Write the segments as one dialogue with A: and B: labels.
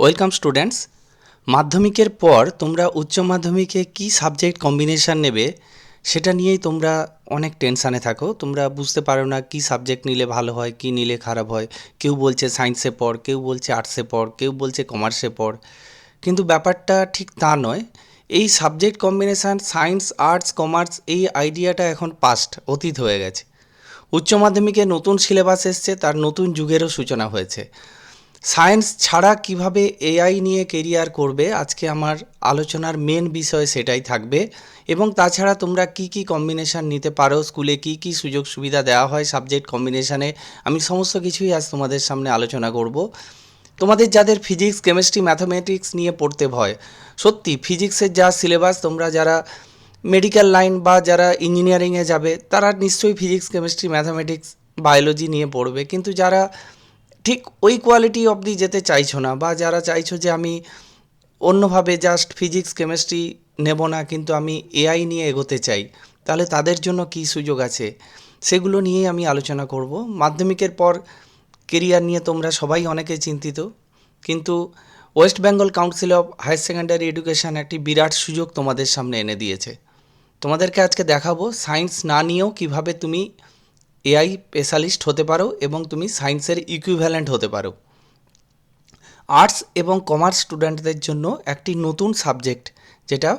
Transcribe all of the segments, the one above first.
A: Welcome students. মাধ্যমিকের পর তোমরা উচ্চ মাধ্যমিকে কি সাবজেক্ট কম্বিনেশন নেবে সেটা নিয়েই তোমরা অনেক টেনশানে থাকো। তোমরা বুঝতে পারো না কি সাবজেক্ট নিলে ভালো হয়, কি নিলে খারাপ হয়। কেউ বলছে সায়েন্সে পড়, কেউ বলছে আর্টসে পড়, কেউ বলছে কমার্সে পড়। কিন্তু ব্যাপারটা ঠিক তা নয়। এই subject combination science, arts, commerce, এই আইডিয়াটা এখন পাস্ট, অতীত হয়ে গেছে। উচ্চ মাধ্যমিকে নতুন সিলেবাস এসছে, তার নতুন যুগেরও সূচনা হয়েছে। সায়েন্স ছাড়া কিভাবে এআই নিয়ে কেরিয়ার করবে, আজকে আমার আলোচনার মেন বিষয় সেটাই থাকবে। এবং তাছাড়া তোমরা কি কি কম্বিনেশান নিতে পারো, স্কুলে কি কি সুযোগ সুবিধা দেওয়া হয় সাবজেক্ট কম্বিনেশানে, আমি সমস্ত কিছুই আজ তোমাদের সামনে আলোচনা করব। তোমাদের যাদের ফিজিক্স, কেমিস্ট্রি, ম্যাথামেটিক্স নিয়ে পড়তে ভয়, সত্যি ফিজিক্সের যা সিলেবাস, তোমরা যারা মেডিকেল লাইন বা যারা ইঞ্জিনিয়ারিংয়ে যাবে তারা নিশ্চয়ই ফিজিক্স, কেমিস্ট্রি, ম্যাথামেটিক্স, বায়োলজি নিয়ে পড়বে। কিন্তু যারা ঠিক ওই কোয়ালিটি অবধি যেতে চাইছো না, বা যারা চাইছো যে আমি অন্যভাবে জাস্ট ফিজিক্স, কেমিস্ট্রি নেব না, কিন্তু আমি এআই নিয়ে এগোতে চাই, তাহলে তাদের জন্য কী সুযোগ আছে সেগুলো নিয়েই আমি আলোচনা করব। মাধ্যমিকের পর কেরিয়ার নিয়ে তোমরা সবাই অনেকে চিন্তিত, কিন্তু West Bengal Council of Higher Secondary Education একটি বিরাট সুযোগ তোমাদের সামনে এনে দিয়েছে। তোমাদেরকে আজকে দেখাবো সায়েন্স না নিয়েও কিভাবে তুমি এআই স্পেশালিস্ট হতে পারো এবং তুমি সায়েন্সের ইকুইভ্যালেন্ট হতে পারো। আর্টস এবং কমার্স স্টুডেন্টদের জন্য একটি নতুন সাবজেক্ট, যেটা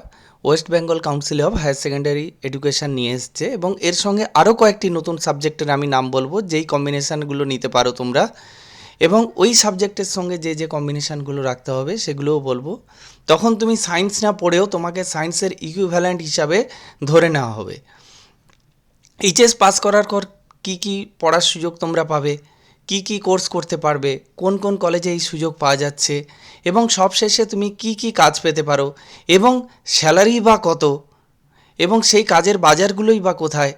A: West Bengal Council of Higher Secondary Education নিয়ে এসছে, এবং এর সঙ্গে আরও কয়েকটি নতুন সাবজেক্টের আমি নাম বলবো যেই কম্বিনেশানগুলো নিতে পারো তোমরা, এবং ওই সাবজেক্টের সঙ্গে যে যে কম্বিনেশানগুলো রাখতে হবে সেগুলোও বলবো। তখন তুমি সায়েন্স না পড়েও তোমাকে সায়েন্সের ইকুইভ্যালেন্ট হিসাবে ধরে নেওয়া হবে। এইচএস পাস করার পর কী কী পড়ার সুযোগ তোমরা পাবে, কি কি কোর্স করতে পারবে, কোন কোন কলেজে এই সুযোগ পাওয়া যাচ্ছে, এবং সবশেষে তুমি কি কি কাজ পেতে পারো, এবং স্যালারি বা কত, এবং সেই কাজের বাজারগুলোই বা কোথায়।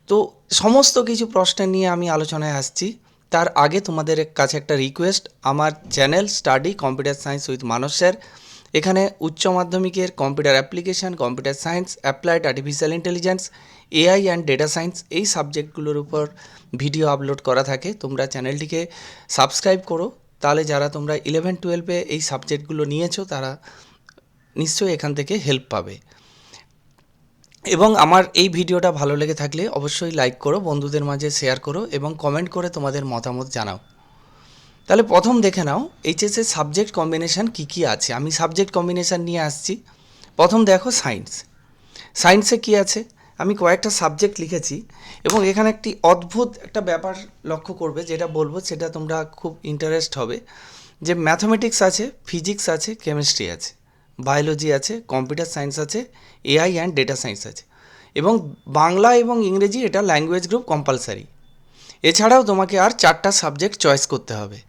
A: তো সমস্ত কিছু প্রশ্ন নিয়ে আমি আলোচনায় আসছি। তার আগে তোমাদের কাছে একটা রিকোয়েস্ট, আমার channel study computer science with Manas sir, এখানে উচ্চ মাধ্যমিকের computer application, computer science, applied artificial intelligence, AI and data science, এই সাবজেক্টগুলোর উপর ভিডিও আপলোড করা থাকে। তোমরা চ্যানেলটিকে সাবস্ক্রাইব করো, তাহলে যারা তোমরা 11-12-এ এই সাবজেক্টগুলো নিয়েছো তারা নিশ্চয়ই এখান থেকে হেল্প পাবে। এবং আমার এই ভিডিওটা ভালো লেগে থাকলে অবশ্যই লাইক করো, বন্ধুদের মাঝে শেয়ার করো, এবং কমেন্ট করে তোমাদের মতামত জানাও। তাহলে প্রথম দেখে নাও এইচএসের সাবজেক্ট কম্বিনেশান কী কী আছে। আমি সাবজেক্ট কম্বিনেশান নিয়ে আসছি। প্রথম দেখো সায়েন্স। সায়েন্সে কী আছে, আমি কয়েকটা সাবজেক্ট লিখেছি, এবং এখানে একটি অদ্ভুত একটা ব্যাপার লক্ষ্য করবে, যেটা বলবো সেটা তোমরা খুব ইন্টারেস্ট হবে, যে ম্যাথামেটিক্স আছে, ফিজিক্স আছে, কেমিস্ট্রি আছে, বায়োলজি আছে, কম্পিউটার সায়েন্স আছে, এআই অ্যান্ড ডেটা সায়েন্স আছে, এবং বাংলা এবং ইংরেজি এটা ল্যাঙ্গুয়েজ গ্রুপ কম্পালসারি। এছাড়াও তোমাকে আর 4টা সাবজেক্ট চয়েস করতে হবে।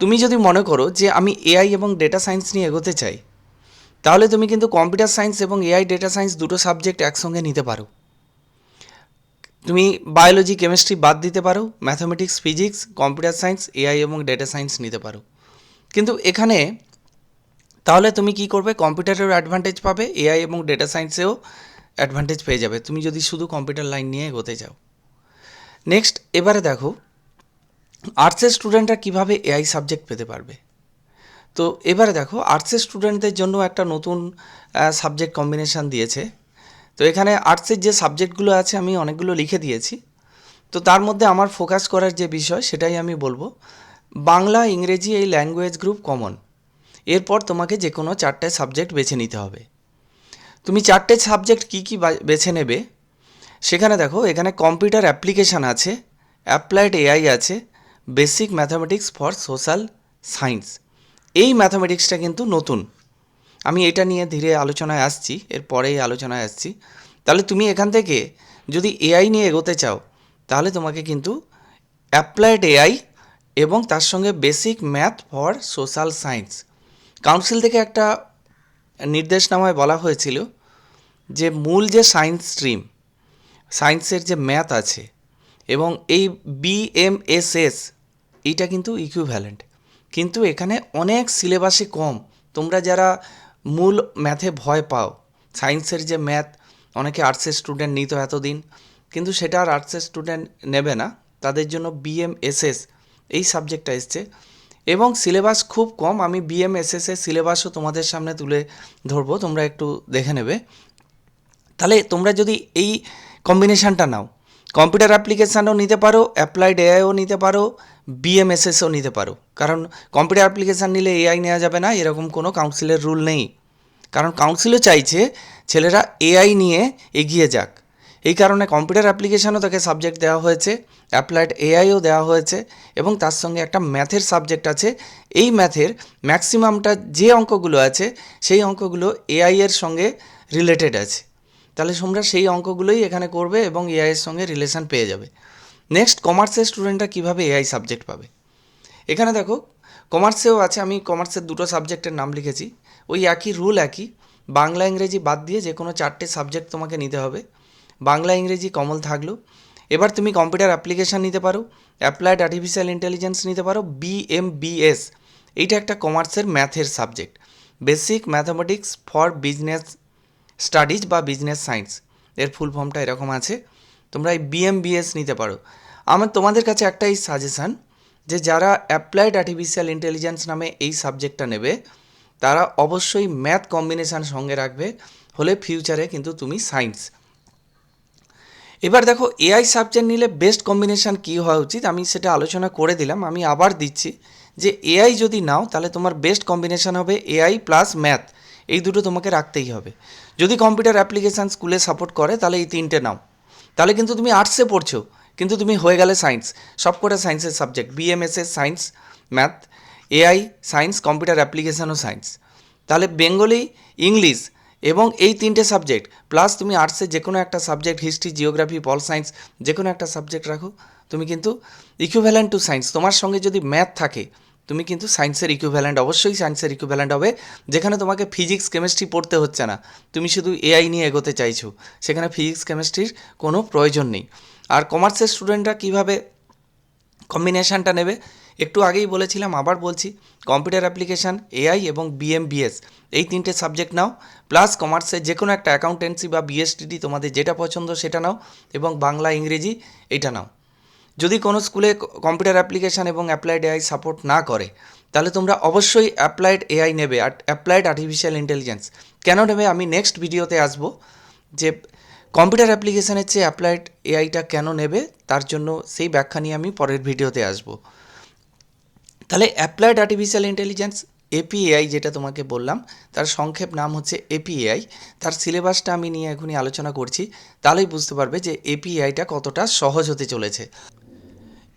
A: তুমি যদি মনে করো যে আমি এআই এবং ডেটা সায়েন্স নিয়ে এগোতে চাই, তাহলে তুমি কিন্তু কম্পিউটার সায়েন্স এবং এআই ডেটা সায়েন্স দুটো সাবজেক্ট একসঙ্গে নিতে পারো। তুমি বায়োলজি, কেমিস্ট্রি বাদ দিতে পারো, mathematics, physics, computer science, AI এবং ডেটা সায়েন্স নিতে পারো। কিন্তু এখানে তাহলে তুমি কি করবে, কম্পিউটারেও অ্যাডভান্টেজ পাবে, এআই এবং ডেটা সায়েন্সেও অ্যাডভান্টেজ পেয়ে যাবে তুমি যদি শুধু কম্পিউটার লাইন নিয়ে এগোতে চাও। নেক্সট, এবারে দেখো আর্টসের স্টুডেন্টরা কীভাবে এআই সাবজেক্ট পেতে পারবে। তো এবারে দেখো আর্টসের স্টুডেন্টদের জন্য একটা নতুন সাবজেক্ট কম্বিনেশান দিয়েছে। তো এখানে আর্টসের যে সাবজেক্টগুলো আছে আমি অনেকগুলো লিখে দিয়েছি। তো তার মধ্যে আমার ফোকাস করার যে বিষয় সেটাই আমি বলবো। বাংলা, ইংরেজি এই ল্যাঙ্গুয়েজ গ্রুপ কমন। এরপর তোমাকে যে কোনো 4টে সাবজেক্ট বেছে নিতে হবে। তুমি 4টে সাবজেক্ট কী কী বেছে নেবে সেখানে দেখো, এখানে কম্পিউটার অ্যাপ্লিকেশান আছে, অ্যাপ্লাইড এআই আছে, basic mathematics for social science. এই ম্যাথামেটিক্সটা কিন্তু নতুন, আমি এটা নিয়ে ধীরে আলোচনায় আসছি, এরপরেই আলোচনায় আসছি। তাহলে তুমি এখান থেকে যদি এআই নিয়ে এগোতে চাও, তাহলে তোমাকে কিন্তু অ্যাপ্লাইড এআই এবং তার সঙ্গে basic math for social science, council থেকে একটা নির্দেশনামায় বলা হয়েছিল যে মূল যে সায়েন্স স্ট্রিম, সায়েন্সের যে ম্যাথ আছে এবং এই বিএমএসএস, এইটা কিন্তু ইকুইভ্যালেন্ট, কিন্তু এখানে অনেক সিলেবাসে কম। তোমরা যারা মূল ম্যাথে ভয় পাও, সায়েন্সের যে ম্যাথ অনেকে আর্টসের স্টুডেন্ট নিত এতদিন, কিন্তু সেটা আর আর্টসের স্টুডেন্ট নেবে না, তাদের জন্য বিএমএসএস এই সাবজেক্টটা এসছে। এবং সিলেবাস খুব কম। আমি বিএমএসএস এর সিলেবাসও তোমাদের সামনে তুলে ধরবো, তোমরা একটু দেখে নেবে। তাহলে তোমরা যদি এই কম্বিনেশানটা নাও, কম্পিউটার অ্যাপ্লিকেশানও নিতে পারো, অ্যাপ্লাইড এআইও নিতে পারো, বিএমএসএসও নিতে পারো। কারণ কম্পিউটার অ্যাপ্লিকেশান নিলে এআই নেওয়া যাবে না, এরকম কোনো কাউন্সিলের রুল নেই। কারণ কাউন্সিলও চাইছে ছেলেরা এআই নিয়ে এগিয়ে যাক। এই কারণে কম্পিউটার অ্যাপ্লিকেশানও তাকে সাবজেক্ট দেওয়া হয়েছে, অ্যাপ্লাইড এআইও দেওয়া হয়েছে, এবং তার সঙ্গে একটা ম্যাথের সাবজেক্ট আছে। এই ম্যাথের ম্যাক্সিমামটা যে অঙ্কগুলো আছে সেই অঙ্কগুলো এআই এর সঙ্গে রিলেটেড আছে। তাহলে তোমরা সেই অঙ্কগুলোই এখানে করবে এবং এআইয়ের সঙ্গে রিলেশান পেয়ে যাবে। নেক্সট, কমার্সের স্টুডেন্টরা কীভাবে এআই সাবজেক্ট পাবে? এখানে দেখো, কমার্সেও আছে, আমি কমার্সের দুটো সাবজেক্টের নাম লিখেছি। ওই একই রুল, একই। বাংলা ইংরেজি বাদ দিয়ে যে কোনো 4টে সাবজেক্ট তোমাকে নিতে হবে। বাংলা ইংরেজি কমন থাকলো। এবার তুমি কম্পিউটার অ্যাপ্লিকেশান নিতে পারো, অ্যাপ্লাইড আর্টিফিশিয়াল ইন্টেলিজেন্স নিতে পারো, বিএমবিএস। এইটা একটা কমার্সের ম্যাথের subject, basic mathematics for business studies বা বিজনেস সায়েন্স, এর ফুল ফর্মটা এরকম আছে। তোমরা এই বিএমবিএস নিতে পারো। আমার তোমাদের কাছে একটাই সাজেশান, যে যারা অ্যাপ্লাইড আর্টিফিশিয়াল ইন্টেলিজেন্স নামে এই সাবজেক্টটা নেবে তারা অবশ্যই ম্যাথ কম্বিনেশান সঙ্গে রাখবে, হলে ফিউচারে কিন্তু তুমি সায়েন্স। এবার দেখো, এআই সাবজেক্ট নিলে বেস্ট কম্বিনেশান কী হওয়া উচিত আমি সেটা আলোচনা করে দিলাম। আমি আবার দিচ্ছি যে এআই যদি নাও তাহলে তোমার বেস্ট কম্বিনেশান হবে এআই প্লাস ম্যাথ, এই দুটো তোমাকে রাখতেই হবে। যদি কম্পিউটার অ্যাপ্লিকেশান স্কুলে সাপোর্ট করে তাহলে এই তিনটে নাও। তাহলে কিন্তু তুমি আর্টসে পড়ছো কিন্তু তুমি হয়ে গেলে সায়েন্স, সবকটা সায়েন্সের subject, BMSS science, math, AI science, computer অ্যাপ্লিকেশানও সায়েন্স। তাহলে বেঙ্গলি, ইংলিশ এবং এই তিনটে সাবজেক্ট প্লাস তুমি আর্টসে যে কোনো একটা subject, history, geography, pol science, যে কোনো একটা সাবজেক্ট রাখো, তুমি কিন্তু ইকুইভ্যালেন্ট টু সায়েন্স। তোমার সঙ্গে যদি ম্যাথ থাকে তুমি কিন্তু সায়েন্সের ইকুইভ্যালেন্ট, অবশ্যই সায়েন্সের ইকুইভ্যালেন্ট হবে। যেখানে তোমাকে ফিজিক্স কেমিস্ট্রি পড়তে হচ্ছে না, তুমি শুধু এআই নিয়ে এগোতে চাইছো, সেখানে ফিজিক্স কেমিস্ট্রির কোনো প্রয়োজন নেই। আর কমার্সের স্টুডেন্টরা কীভাবে কম্বিনেশানটা নেবে একটু আগেই বলেছিলাম, আবার বলছি, কম্পিউটার অ্যাপ্লিকেশান, এআই এবং বিএমবিএস, এই তিনটে সাবজেক্ট নাও। প্লাস কমার্সে যে কোনো একটা অ্যাকাউন্টেন্সি বা বিএসটিডি, তোমাদের যেটা পছন্দ সেটা নাও, এবং বাংলা ইংরেজি এইটা নাও। যদি কোনো স্কুলে কম্পিউটার অ্যাপ্লিকেশান এবং অ্যাপ্লাইড এআই সাপোর্ট না করে তাহলে তোমরা অবশ্যই অ্যাপ্লাইড এআই নেবে, অ্যাপ্লাইড আর্টিফিশিয়াল ইন্টেলিজেন্স। কেন নেবে আমি নেক্সট ভিডিওতে আসবো, যে কম্পিউটার অ্যাপ্লিকেশানের চেয়ে অ্যাপ্লাইড এআইটা কেন নেবে তার জন্য সেই ব্যাখ্যা নিয়ে আমি পরের ভিডিওতে আসবো। তাহলে অ্যাপ্লাইড আর্টিফিশিয়াল ইন্টেলিজেন্স, এপিএআই যেটা তোমাকে বললাম, তার সংক্ষেপ নাম হচ্ছে এপিএআই। তার সিলেবাসটা আমি নিয়ে এখনই আলোচনা করছি, তাহলেই বুঝতে পারবে যে এপিএআইটা কতটা সহজ হতে চলেছে।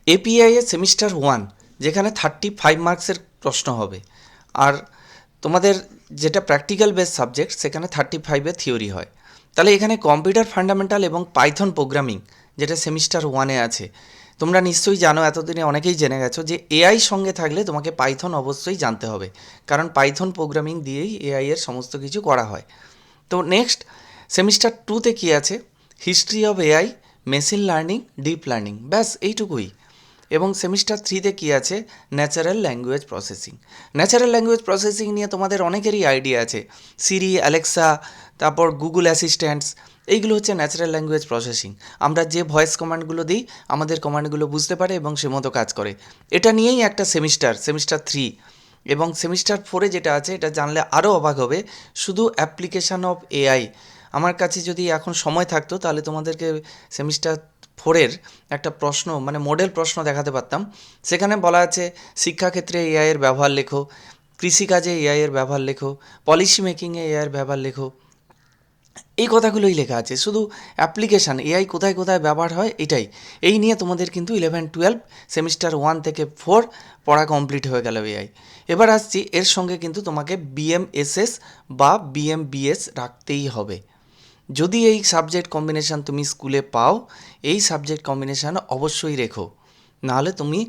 A: এপিআই এর সেমিস্টার 1, যেখানে 35 মার্কসের প্রশ্ন হবে, আর তোমাদের যেটা প্র্যাকটিক্যাল বেস সাবজেক্ট সেখানে 35 থিওরি হয়। তাহলে এখানে কম্পিউটার ফান্ডামেন্টাল এবং পাইথন প্রোগ্রামিং যেটা সেমিস্টার 1-এ আছে, তোমরা নিশ্চয়ই জানো, এতদিনে অনেকেই জেনে গেছো যে এআই সঙ্গে থাকলে তোমাকে পাইথন অবশ্যই জানতে হবে, কারণ পাইথন প্রোগ্রামিং দিয়েই এআই এর সমস্ত কিছু করা হয়। তো নেক্সট সেমিস্টার 2-তে কী আছে? History of AI, machine learning, deep learning, ব্যাস এইটুকুই। এবং সেমিস্টার 3-তে কী আছে? Natural language processing. Natural language processing নিয়ে তোমাদের অনেকেরই আইডিয়া আছে, সিরি, অ্যালেক্সা, তারপর গুগল অ্যাসিস্ট্যান্টস, এইগুলো হচ্ছে ন্যাচারাল ল্যাঙ্গুয়েজ প্রসেসিং। আমরা যে ভয়েস কমান্ডগুলো দিই আমাদের কমান্ডগুলো বুঝতে পারে এবং সে মতো কাজ করে। এটা নিয়েই একটা সেমিস্টার 3। এবং সেমিস্টার 4-এ যেটা আছে এটা জানলে আরও অবাক হবে, শুধু অ্যাপ্লিকেশান অফ এআই। আমার কাছে যদি এখন সময় থাকতো তাহলে তোমাদেরকে সেমিস্টার 4-এর একটা প্রশ্ন, মানে মডেল প্রশ্ন দেখাতে পারতাম। সেখানে বলা আছে শিক্ষাক্ষেত্রে এআইয়ের ব্যবহার লেখো, কৃষিকাজে এআইয়ের ব্যবহার লেখো, পলিসি মেকিংয়ে এআইয়ের ব্যবহার লেখো, এই কথাগুলোই লেখা আছে। শুধু অ্যাপ্লিকেশান, এআই কোথায় কোথায় ব্যবহার হয় এটাই। এই নিয়ে তোমাদের কিন্তু 11-12 সেমিস্টার 1 থেকে 4 পড়া কমপ্লিট হয়ে গেল এআই। এবার আসছি, এর সঙ্গে কিন্তু তোমাকে বিএমএসএস বা বিএমবিএস রাখতেই হবে। যদি এই সাবজেক্ট কম্বিনেশান তুমি স্কুলে পাও, এই সাবজেক্ট কম্বিনেশান অবশ্যই রেখো, নাহলে তুমি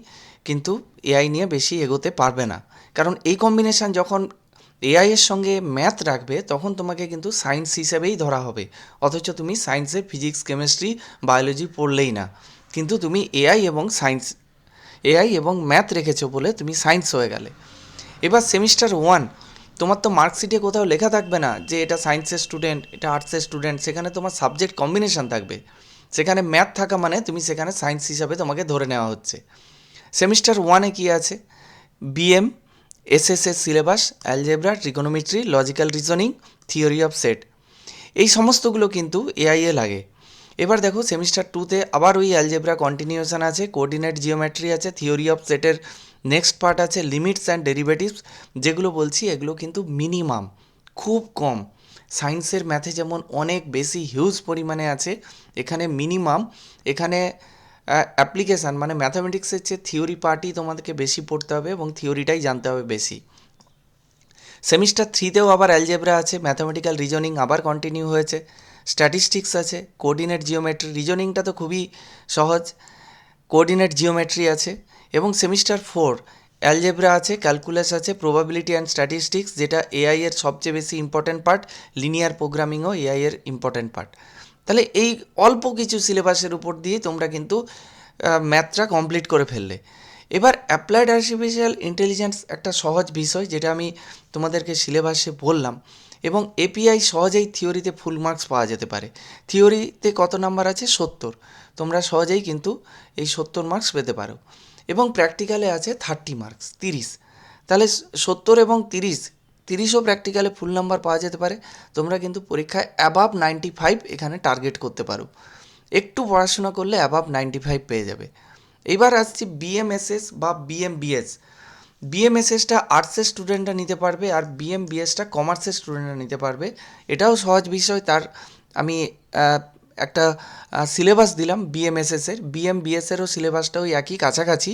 A: কিন্তু এআই নিয়ে বেশি এগোতে পারবে না। কারণ এই কম্বিনেশান যখন এআই এর সঙ্গে ম্যাথ রাখবে তখন তোমাকে কিন্তু সায়েন্স হিসেবেই ধরা হবে, অথচ তুমি সায়েন্সে ফিজিক্স, কেমিস্ট্রি, বায়োলজি পড়লেই না, কিন্তু তুমি এআই এবং ম্যাথ রেখেছো বলে তুমি সায়েন্স হয়ে গেলে। এবার সেমিস্টার 1, তোমার তো মার্কশিটে কোথাও লেখা থাকবে না যে এটা সায়েন্সের স্টুডেন্ট, এটা আর্টসের স্টুডেন্ট, সেখানে তোমার সাবজেক্ট কম্বিনেশান থাকবে। সেখানে ম্যাথ থাকা মানে তুমি সেখানে সায়েন্স হিসাবে তোমাকে ধরে নেওয়া হচ্ছে। সেমিস্টার 1-এ কী আছে? BM SSS syllabus, algebra, trigonometry, logical reasoning, theory of set, এই সমস্তগুলো কিন্তু এআইএ লাগে। এবার দেখো সেমিস্টার 2তে আবার ওই অ্যালজেব্রা কন্টিনিউশন আছে, কোঅর্ডিনেট জিওমেট্রি আছে, থিওরি অফ সেটের নেক্সট পার্ট আছে লিমিটস অ্যান্ড ডেরিভেটিভস। যেগুলো বলছি এগুলো কিন্তু মিনিমাম, খুব কম। সায়েন্সের ম্যাথে যেমন অনেক বেশি হিউজ পরিমাণে আছে, এখানে মিনিমাম, এখানে অ্যাপ্লিকেশান মানে ম্যাথামেটিক্সের চেয়ে থিওরি পার্টই তোমাদেরকে বেশি পড়তে হবে এবং থিওরিটাই জানতে হবে বেশি। সেমিস্টার 3তেও আবার অ্যালজেব্রা আছে, ম্যাথামেটিক্যাল রিজনিং আবার কন্টিনিউ হয়েছে, স্ট্যাটিস্টিক্স আছে, কোঅর্ডিনেট জিওমেট্রি, রিজনিংটা তো খুবই সহজ, কোঅর্ডিনেট জিওমেট্রি আছে। এবং সেমিস্টার 4 অ্যালজেব্রা আছে, ক্যালকুলাস আছে, প্রবাবিলিটি অ্যান্ড স্ট্যাটিস্টিক্স, যেটা এআই এর সবচেয়ে বেশি ইম্পর্ট্যান্ট পার্ট, লিনিয়ার প্রোগ্রামিংও এআই এর ইম্পর্ট্যান্ট পার্ট। তাহলে এই অল্প কিছু সিলেবাসের উপর দিয়ে তোমরা কিন্তু ম্যাথটা কমপ্লিট করে ফেললে। এবার অ্যাপ্লাইড আর্টিফিশিয়াল ইন্টেলিজেন্স একটা সহজ বিষয়, যেটা আমি তোমাদেরকে সিলেবাসে বললাম, এবং এপিআই সহজেই থিওরিতে ফুল মার্কস পাওয়া যেতে পারে। থিওরিতে কত নাম্বার আছে? 70। তোমরা সহজেই কিন্তু এই 70 মার্কস পেতে পারো, এবং প্র্যাকটিক্যালে আছে 30 মার্কস, 30। তাহলে 70 এবং 30, 30ও প্র্যাকটিক্যালে ফুল নাম্বার পাওয়া যেতে পারে। তোমরা কিন্তু পরীক্ষায় অ্যাবাভ 95 এখানে টার্গেট করতে পারো, একটু পড়াশোনা করলে অ্যাবাভ 95 পেয়ে যাবে। এবার আসছি বিএমএসএস বা বিএমবিএস। বিএমএসএসটা আর্টসের স্টুডেন্টরা নিতে পারবে, আর বিএমবিএসটা কমার্সের স্টুডেন্টরা নিতে পারবে। এটাও সহজ বিষয়, তার আমি একটা সিলেবাস দিলাম বিএমএসএসের, বিএমবিএসেরও সিলেবাসটা ওই একই কাছাকাছি।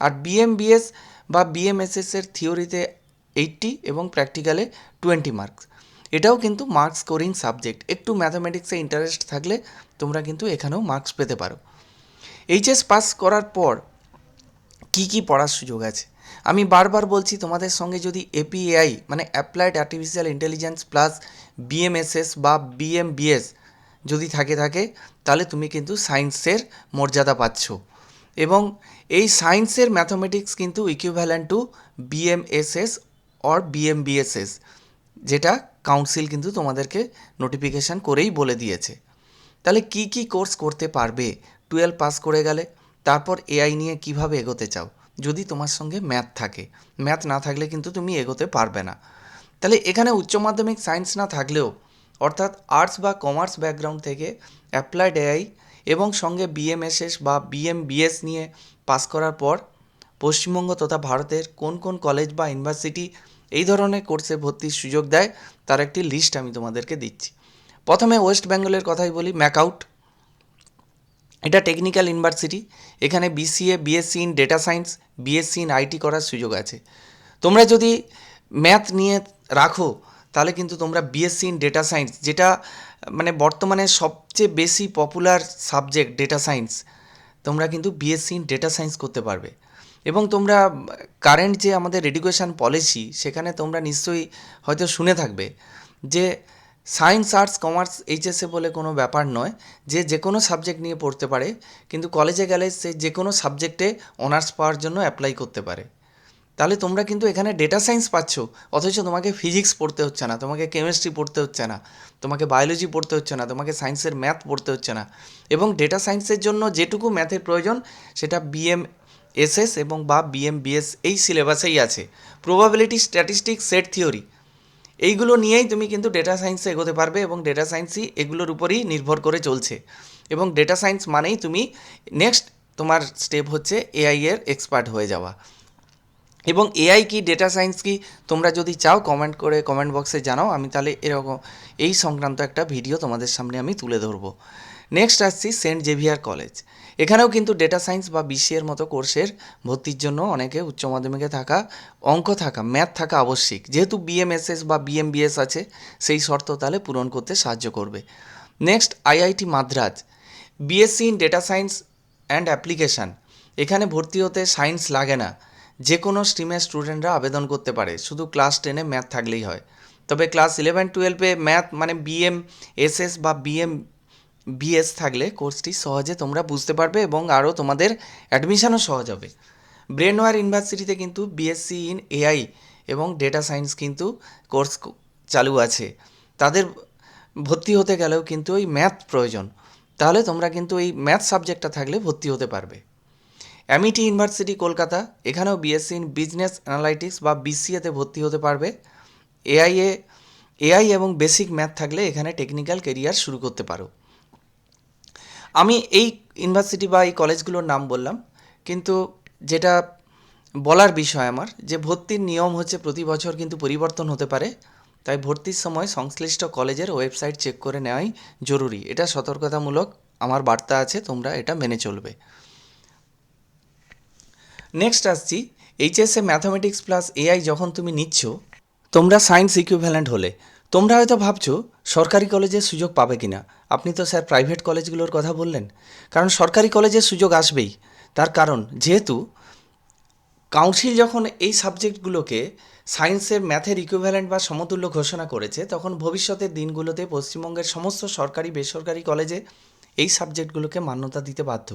A: আর বিএমবিএস বা বিএমএসএসের থিওরিতে 80 এবং প্র্যাকটিক্যালে 20 মার্কস। এটাও কিন্তু মার্কস স্কোরিং সাবজেক্ট, একটু ম্যাথামেটিক্সে ইন্টারেস্ট থাকলে তোমরা কিন্তু এখানেও মার্কস পেতে পারো। এইচএস পাস করার পর কি কি পড়ার সুযোগ আছে? আমি বারবার বলছি, তোমাদের সঙ্গে যদি এপিএআই মানে applied artificial intelligence plus BMSS বা বিএমবিএস যদি থাকে তাহলে তুমি কিন্তু সায়েন্সের মর্যাদা পাচ্ছ। এবং এই সায়েন্সের ম্যাথামেটিক্স কিন্তু ইকুইভ্যালেন্ট টু বিএমএসএস অর বিএমবিএসএস, যেটা কাউন্সিল কিন্তু তোমাদেরকে নোটিফিকেশান করেই বলে দিয়েছে। তাহলে কি কি কোর্স করতে পারবে 12 পাস করে গেলে? তারপর এআই নিয়ে কিভাবে এগোতে চাও? যদি তোমার সঙ্গে ম্যাথ থাকে, ম্যাথ না থাকলে কিন্তু তুমি এগোতে পারবে না। তাহলে এখানে উচ্চ মাধ্যমিক সায়েন্স না থাকলেও, অর্থাৎ আর্টস বা কমার্স ব্যাকগ্রাউন্ড থেকে অ্যাপ্লাইড এআই এবং সঙ্গে বিএমএসএস বা বিএমবিএস নিয়ে পাস করার পর পশ্চিমবঙ্গ তথা ভারতের কোন কোন কলেজ বা ইউনিভার্সিটি এই ধরনের কোর্সে ভর্তির সুযোগ দেয়, তার একটি লিস্ট আমি তোমাদেরকে দিচ্ছি। প্রথমে ওয়েস্ট বেঙ্গলের কথাই বলি, ম্যাকআউট, এটা টেকনিক্যাল ইউনিভার্সিটি। এখানে BCA, BSc in data science, BSc in IT করার সুযোগ আছে। তোমরা যদি ম্যাথ নিয়ে রাখো তাহলে কিন্তু তোমরা বিএসসি ইন ডেটা সায়েন্স, যেটা মানে বর্তমানে সবচেয়ে বেশি পপুলার সাবজেক্ট ডেটা সায়েন্স, তোমরা কিন্তু বিএসসি ইন ডেটা সায়েন্স করতে পারবে। এবং তোমরা কারেন্ট যে আমাদের এডুকেশান পলিসি, সেখানে তোমরা নিশ্চয়ই হয়তো শুনে থাকবে যে সায়েন্স, আর্টস, কমার্স, এইচএসএ বলে কোনো ব্যাপার নয়, যে কোনো সাবজেক্ট নিয়ে পড়তে পারে, কিন্তু কলেজে গেলে সে যে কোনো সাবজেক্টে অনার্স পাওয়ার জন্য অ্যাপ্লাই করতে পারে। তাহলে তোমরা কিন্তু এখানে ডেটা সায়েন্স পাচ্ছ, অথচ তোমাকে ফিজিক্স পড়তে হচ্ছে না, তোমাকে কেমিস্ট্রি পড়তে হচ্ছে না, তোমাকে বায়োলজি পড়তে হচ্ছে না, তোমাকে সায়েন্সের ম্যাথ পড়তে হচ্ছে না। এবং ডেটা সায়েন্সের জন্য যেটুকু ম্যাথের প্রয়োজন সেটা বিএমএসএস এবং বা বিএমবিএস এই সিলেবাসেই আছে। প্রবাবিলিটি, স্ট্যাটিস্টিক্স, সেট থিওরি, এইগুলো নিয়েই তুমি কিন্তু ডেটা সায়েন্সে এগোতে পারবে, এবং ডেটা সায়েন্সই এগুলোর উপরই নির্ভর করে চলছে। এবং ডেটা সায়েন্স মানেই তুমি নেক্সট তোমার স্টেপ হচ্ছে এআই এর এক্সপার্ট হয়ে যাওয়া। এবং এআই কি, ডেটা সায়েন্স কি, তোমরা যদি চাও কমেন্ট করে কমেন্ট বক্সে জানাও, আমি তাহলে এরকম এই সংক্রান্ত একটা ভিডিও তোমাদের সামনে আমি তুলে ধরবো। নেক্সট আসছি সেন্ট জেভিয়ার কলেজ। এখানেও কিন্তু ডেটা সায়েন্স বা বিসিএর মতো কোর্সের ভর্তির জন্য অনেকে উচ্চ মাধ্যমিকে থাকা, অঙ্ক থাকা, ম্যাথ থাকা আবশ্যিক। যেহেতু বিএমএসএস বা বিএমবিএস আছে, সেই শর্ত তাহলে পূরণ করতে সাহায্য করবে। Next IIT Madras, BSc in data science and application. এখানে ভর্তি হতে সায়েন্স লাগে না, যে কোনো স্ট্রিমের স্টুডেন্টরা আবেদন করতে পারে, শুধু ক্লাস 10-এ ম্যাথ থাকলেই হয়। তবে ক্লাস 11-12-এ ম্যাথ মানে বিএমএসএস বা বিএস থাকলে কোর্সটি সহজে তোমরা বুঝতে পারবে এবং আরও তোমাদের অ্যাডমিশনও সহজ হবে। ব্রেনওয়্যার ইউনিভার্সিটিতে কিন্তু বিএসসি ইন এআই এবং ডেটা সায়েন্স কিন্তু কোর্স চালু আছে। তাদের ভর্তি হতে গেলেও কিন্তু ওই ম্যাথ প্রয়োজন, তাহলে তোমরা কিন্তু এই ম্যাথ সাবজেক্টটা থাকলে ভর্তি হতে পারবে। অ্যামিটি ইউনিভার্সিটি কলকাতা, এখানেও বিএসসি ইন বিজনেস অ্যানালাইটিক্স বা বিসিএতে ভর্তি হতে পারবে। এআই এবং বেসিক ম্যাথ থাকলে এখানে টেকনিক্যাল কেরিয়ার শুরু করতে পারো। আমি এই ইউনিভার্সিটি বা এই কলেজগুলোর নাম বললাম, কিন্তু যেটা বলার বিষয় আমার, যে ভর্তির নিয়ম হচ্ছে প্রতি বছর কিন্তু পরিবর্তন হতে পারে, তাই ভর্তির সময় সংশ্লিষ্ট কলেজের ওয়েবসাইট চেক করে নেওয়াই জরুরি। এটা সতর্কতামূলক আমার বার্তা আছে, তোমরা এটা মেনে চলবে। নেক্সট আসছি, এইচএসএ ম্যাথামেটিক্স প্লাস এআই যখন তুমি নিচ্ছ, তোমরা সায়েন্স ইকুইভ্যালেন্ট হলে তোমরা হয়তো ভাবছো সরকারি কলেজের সুযোগ পাবে কি না। আপনি তো স্যার প্রাইভেট কলেজগুলোর কথা বললেন, কারণ সরকারি কলেজের সুযোগ আসবেই। তার কারণ যেহেতু কাউন্সিল যখন এই সাবজেক্টগুলোকে সায়েন্সের ম্যাথের ইকুইভ্যালেন্ট বা সমতুল্য ঘোষণা করেছে, তখন ভবিষ্যতের দিনগুলোতে পশ্চিমবঙ্গের সমস্ত সরকারি বেসরকারি কলেজে এই সাবজেক্টগুলোকে মান্যতা দিতে বাধ্য।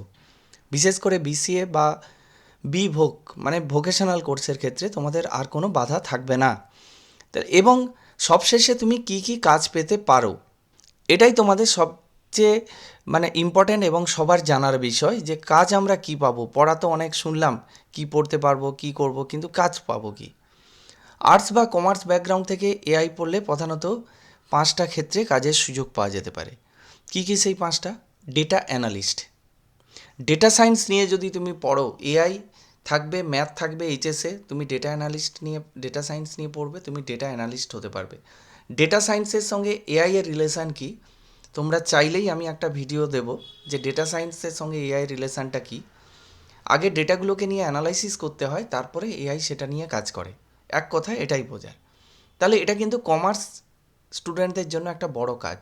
A: বিশেষ করে বিসিএ বা ভোক মানে ভোকেশনাল কোর্সের ক্ষেত্রে তোমাদের আর কোনো বাধা থাকবে না। এবং সবশেষে তুমি কি কি কাজ পেতে পারো, এটাই তোমাদের সবচেয়ে মানে ইম্পর্ট্যান্ট এবং সবার জানার বিষয়, যে কাজ আমরা কি পাবো। পড়া তো অনেক শুনলাম, কি পড়তে পারবো, কি করব, কিন্তু কাজ পাবো কি। আর্টস বা কমার্স ব্যাকগ্রাউন্ড থেকে এআই পড়লে প্রধানত 5টা ক্ষেত্রে কাজের সুযোগ পাওয়া যেতে পারে। কি কি সেই 5টা? ডেটা অ্যানালিস্ট, ডেটা সায়েন্স নিয়ে যদি তুমি পড়ো, এআই থাকবে, ম্যাথ থাকবে এইচএসে, তুমি ডেটা অ্যানালিস্ট নিয়ে ডেটা সায়েন্স নিয়ে পড়বে, তুমি ডেটা অ্যানালিস্ট হতে পারবে। ডেটা সায়েন্সের সঙ্গে এআই এর রিলেশান কি, তোমরা চাইলেই আমি একটা ভিডিও দেব যে ডেটা সায়েন্সের সঙ্গে এআই রিলেশানটা কী। আগে ডেটাগুলোকে নিয়ে অ্যানালাইসিস করতে হয়, তারপরে এআই সেটা নিয়ে কাজ করে। এক কথায় এটাই বোঝায়। তাহলে এটা কিন্তু কমার্স স্টুডেন্টদের জন্য একটা বড় কাজ।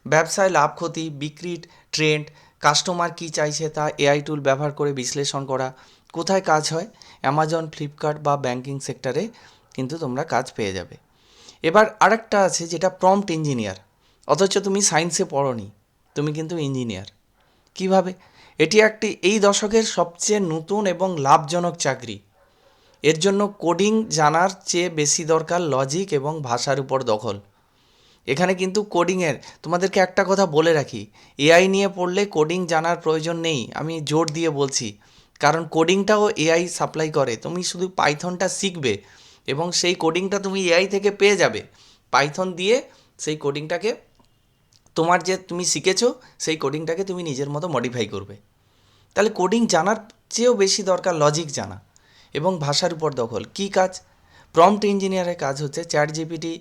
A: ব্যবসায় লাভ ক্ষতি, বিক্রির ট্রেন্ড, কাস্টমার কী চাইছে তা এআই টুল ব্যবহার করে বিশ্লেষণ করা। কোথায় কাজ হয়? অ্যামাজন, ফ্লিপকার্ট বা ব্যাংকিং সেক্টরে কিন্তু তোমরা কাজ পেয়ে যাবে। এবার আরেকটা আছে যেটা প্রম্পট ইঞ্জিনিয়ার, অথচ তুমি সায়েন্সে পড়োনি, তুমি কিন্তু ইঞ্জিনিয়ার। কিভাবে? এটি এই দশকের সবচেয়ে নতুন এবং লাভজনক চাকরি। এর জন্য কোডিং জানার চেয়ে বেশি দরকার লজিক এবং ভাষার উপর দখল। এখানে কিন্তু কোডিংয়ের, তোমাদেরকে একটা কথা বলে রাখি, এআই নিয়ে পড়লে কোডিং জানার প্রয়োজন নেই, আমি জোর দিয়ে বলছি। কারণ কোডিংটাও এআই সাপ্লাই করে, তুমি শুধু পাইথনটা শিখবে এবং সেই কোডিংটা তুমি এআই থেকে পেয়ে যাবে। পাইথন দিয়ে সেই কোডিংটাকে, তোমার যে তুমি শিখেছো সেই কোডিংটাকে তুমি নিজের মতো মডিফাই করবে। তাহলে কোডিং জানার চেয়েও বেশি দরকার লজিক জানা এবং ভাষার উপর দখল। কী কাজ? প্রম্পট ইঞ্জিনিয়ারের কাজ হচ্ছে চ্যাট জিপিটি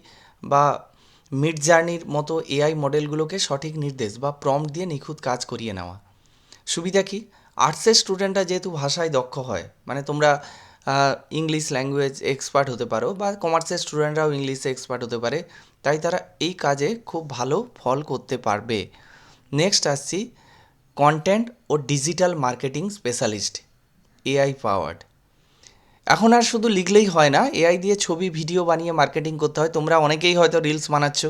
A: বা মিড জার্নির মতো এআই মডেলগুলোকে সঠিক নির্দেশ বা প্রম্পট দিয়ে নিখুঁত কাজ করিয়ে নেওয়া। সুবিধা কি? আর্টসের স্টুডেন্টরা যেহেতু ভাষায় দক্ষ হয়, মানে তোমরা ইংলিশ ল্যাঙ্গুয়েজ এক্সপার্ট হতে পারো, বা কমার্সের স্টুডেন্টরাও ইংলিশে এক্সপার্ট হতে পারে, তাই তারা এই কাজে খুব ভালো ফল করতে পারবে। নেক্সট আসছি, কন্টেন্ট ও digital marketing specialist, AI powered. এখন আর শুধু লিখলেই হয় না, এআই দিয়ে ছবি ভিডিও বানিয়ে মার্কেটিং করতে হয়। তোমরা অনেকেই হয়তো রিলস বানাচ্ছ,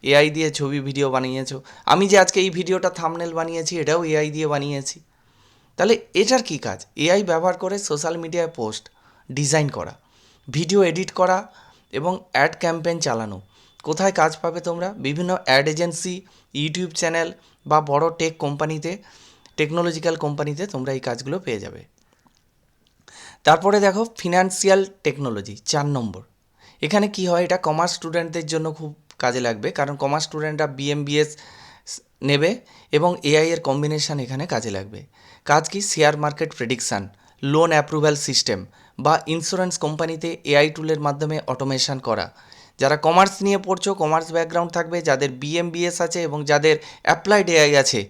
A: এআই দিয়ে ছবি ভিডিও বানিয়েছো। আমি যে আজকে এই ভিডিওটা থাম্বনেল বানিয়েছি, এটাও এআই দিয়ে বানিয়েছি। তাহলে এটার কী কাজ? এআই ব্যবহার করে সোশ্যাল মিডিয়ায় পোস্ট ডিজাইন করা, ভিডিও এডিট করা এবং অ্যাড ক্যাম্পেইন চালানো। কোথায় কাজ পাবে তোমরা? বিভিন্ন অ্যাড এজেন্সি, ইউটিউব চ্যানেল বা বড় টেকনোলজিক্যাল কোম্পানিতে তোমরা এই কাজগুলো পেয়ে যাবে। তারপরে দেখো ফিনান্সিয়াল টেকনোলজি, 4 নম্বর। এখানে কি হয়? এটা কমার্স স্টুডেন্টদের জন্য খুব কাজে লাগবে, কারণ কমার্স স্টুডেন্টরা বিএমবিএস নেবে এবং এআই এর কম্বিনেশান এখানে কাজে লাগবে। কাজ কি? Share market prediction, loan approval system বা ইন্স্যুরেন্স কোম্পানিতে এআই টুলের মাধ্যমে অটোমেশন করা। যারা কমার্স নিয়ে পড়ছো, কমার্স ব্যাকগ্রাউন্ড থাকবে, যাদের বিএমবিএস আছে এবং যাদের অ্যাপ্লাইড এআই আছে,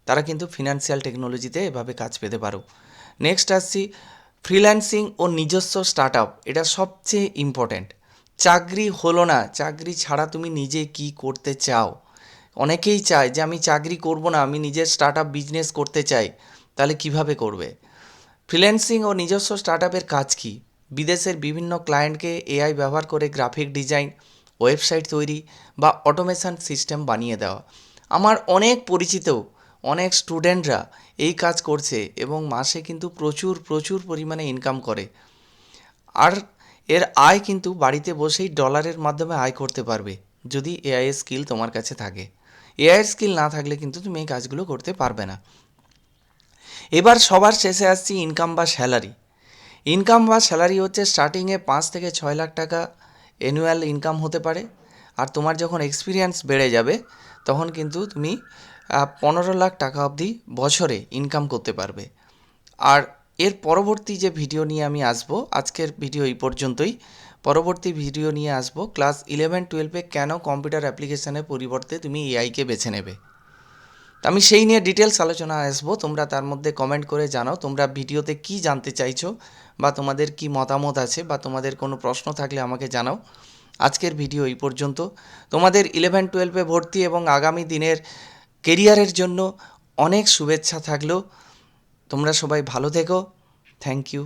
A: তারা কিন্তু ফিনান্সিয়াল টেকনোলজিতে এভাবে কাজ পেতে পারো। নেক্সট আসছি ফ্রিল্যান্সিং ও নিজস্ব স্টার্ট আপ, এটা সবচেয়ে ইম্পর্ট্যান্ট। চাকরি হলো না, চাকরি ছাড়া তুমি নিজে কি করতে চাও? অনেকেই চায় যে আমি চাকরি করব না, আমি নিজের স্টার্ট আপ বিজনেস করতে চাই। তাহলে কিভাবে করবে? ফ্রিল্যান্সিং ও নিজস্ব স্টার্ট আপের কাজ কি? বিদেশের বিভিন্ন ক্লায়েন্টকে এআই ব্যবহার করে গ্রাফিক ডিজাইন, ওয়েবসাইট তৈরি বা অটোমেশন সিস্টেম বানিয়ে দেওয়া। আমার অনেক পরিচিত অনেক স্টুডেন্টরা এই কাজ করছে এবং মাসে কিন্তু প্রচুর প্রচুর পরিমাণে ইনকাম করে। আর এর আয় কিন্তু বাড়িতে বসেই ডলারের মাধ্যমে আয় করতে পারবে, যদি এআই এর স্কিল তোমার কাছে থাকে। এআই এর স্কিল না থাকলে কিন্তু তুমি এই কাজগুলো করতে পারবে না। এবার সবার শেষে আসছি ইনকাম বা স্যালারি। ইনকাম বা স্যালারি হচ্ছে স্টার্টিংয়ে 5 থেকে 6 লাখ টাকা অ্যানুয়াল ইনকাম হতে পারে। আর তোমার যখন এক্সপিরিয়েন্স বেড়ে যাবে তখন কিন্তু তুমি 15 লাখ টাকা অবধি বছরে ইনকাম করতে পারবে। আর এর পরবর্তী যে ভিডিও নিয়ে আমি আসবো, আজকের ভিডিও এই পর্যন্তই। পরবর্তী ভিডিও নিয়ে আসবো ক্লাস 11-12-এ কেন কম্পিউটার অ্যাপ্লিকেশনের পরিবর্তে তুমি এআইকে বেছে নেবে। তো আমি সেই নিয়ে ডিটেলস আলোচনা আসবো। তোমরা তার মধ্যে কমেন্ট করে জানাও তোমরা ভিডিওতে কি জানতে চাইছো বা তোমাদের কি মতামত আছে বা তোমাদের কোনো প্রশ্ন থাকলে আমাকে জানাও। আজকের ভিডিও এই পর্যন্ত। তোমাদের 11-12-এ ভর্তি এবং আগামী দিনের কেরিয়ারের জন্য অনেক শুভেচ্ছা থাকলো। তোমরা সবাই ভালো থেকো। Thank you.